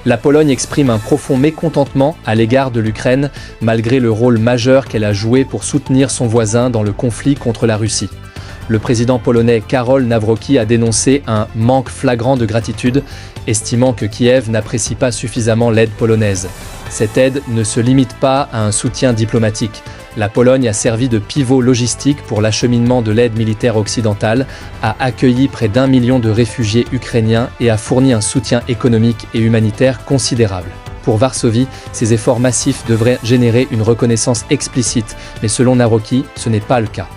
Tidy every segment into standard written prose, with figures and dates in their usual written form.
La Pologne exprime un profond mécontentement à l'égard de l'Ukraine, malgré le rôle majeur qu'elle a joué pour soutenir son voisin dans le conflit contre la Russie. Le président polonais Karol Nawrocki a dénoncé un manque flagrant de gratitude, estimant que Kiev n'apprécie pas suffisamment l'aide polonaise. Cette aide ne se limite pas à un soutien diplomatique. La Pologne a servi de pivot logistique pour l'acheminement de l'aide militaire occidentale, a accueilli près d'1 million de réfugiés ukrainiens et a fourni un soutien économique et humanitaire considérable. Pour Varsovie, ces efforts massifs devraient générer une reconnaissance explicite, mais selon Nawrocki, ce n'est pas le cas.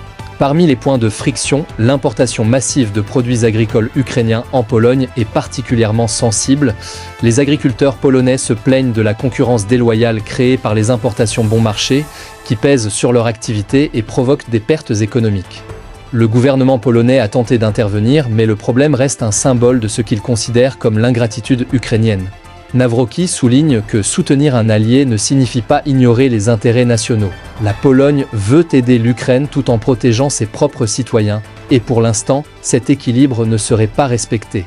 Parmi les points de friction, l'importation massive de produits agricoles ukrainiens en Pologne est particulièrement sensible. Les agriculteurs polonais se plaignent de la concurrence déloyale créée par les importations bon marché, qui pèsent sur leur activité et provoquent des pertes économiques. Le gouvernement polonais a tenté d'intervenir, mais le problème reste un symbole de ce qu'il considère comme l'ingratitude ukrainienne. Nawrocki souligne que soutenir un allié ne signifie pas ignorer les intérêts nationaux. La Pologne veut aider l'Ukraine tout en protégeant ses propres citoyens, et pour l'instant, cet équilibre ne serait pas respecté.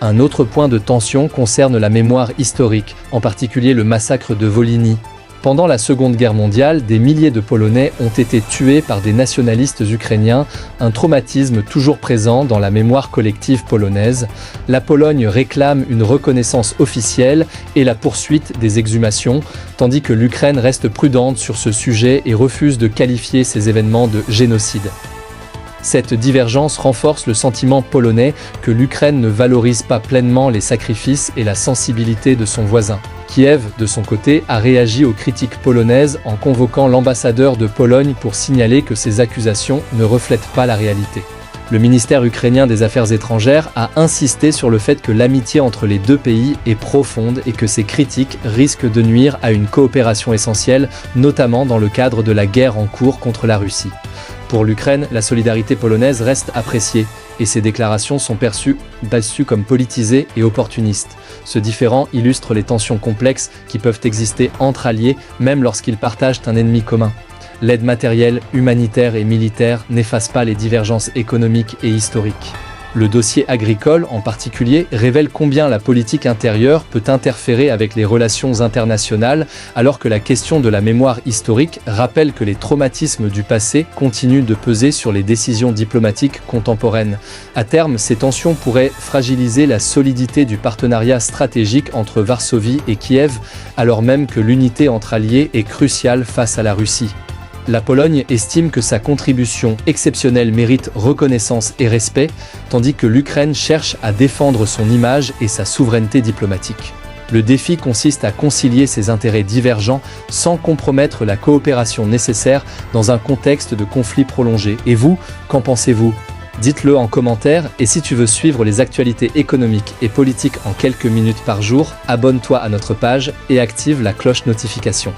Un autre point de tension concerne la mémoire historique, en particulier le massacre de Volhynie. Pendant la Seconde Guerre mondiale, des milliers de Polonais ont été tués par des nationalistes ukrainiens, un traumatisme toujours présent dans la mémoire collective polonaise. La Pologne réclame une reconnaissance officielle et la poursuite des exhumations, tandis que l'Ukraine reste prudente sur ce sujet et refuse de qualifier ces événements de génocide. Cette divergence renforce le sentiment polonais que l'Ukraine ne valorise pas pleinement les sacrifices et la sensibilité de son voisin. Kiev, de son côté, a réagi aux critiques polonaises en convoquant l'ambassadeur de Pologne pour signaler que ces accusations ne reflètent pas la réalité. Le ministère ukrainien des Affaires étrangères a insisté sur le fait que l'amitié entre les deux pays est profonde et que ces critiques risquent de nuire à une coopération essentielle, notamment dans le cadre de la guerre en cours contre la Russie. Pour l'Ukraine, la solidarité polonaise reste appréciée et ces déclarations sont perçues comme politisées et opportunistes. Ce différend illustre les tensions complexes qui peuvent exister entre alliés, même lorsqu'ils partagent un ennemi commun. L'aide matérielle, humanitaire et militaire n'efface pas les divergences économiques et historiques. Le dossier agricole, en particulier, révèle combien la politique intérieure peut interférer avec les relations internationales, alors que la question de la mémoire historique rappelle que les traumatismes du passé continuent de peser sur les décisions diplomatiques contemporaines. À terme, ces tensions pourraient fragiliser la solidité du partenariat stratégique entre Varsovie et Kiev, alors même que l'unité entre alliés est cruciale face à la Russie. La Pologne estime que sa contribution exceptionnelle mérite reconnaissance et respect, tandis que l'Ukraine cherche à défendre son image et sa souveraineté diplomatique. Le défi consiste à concilier ces intérêts divergents sans compromettre la coopération nécessaire dans un contexte de conflit prolongé. Et vous, qu'en pensez-vous ? Dites-le en commentaire et si tu veux suivre les actualités économiques et politiques en quelques minutes par jour, abonne-toi à notre page et active la cloche notification.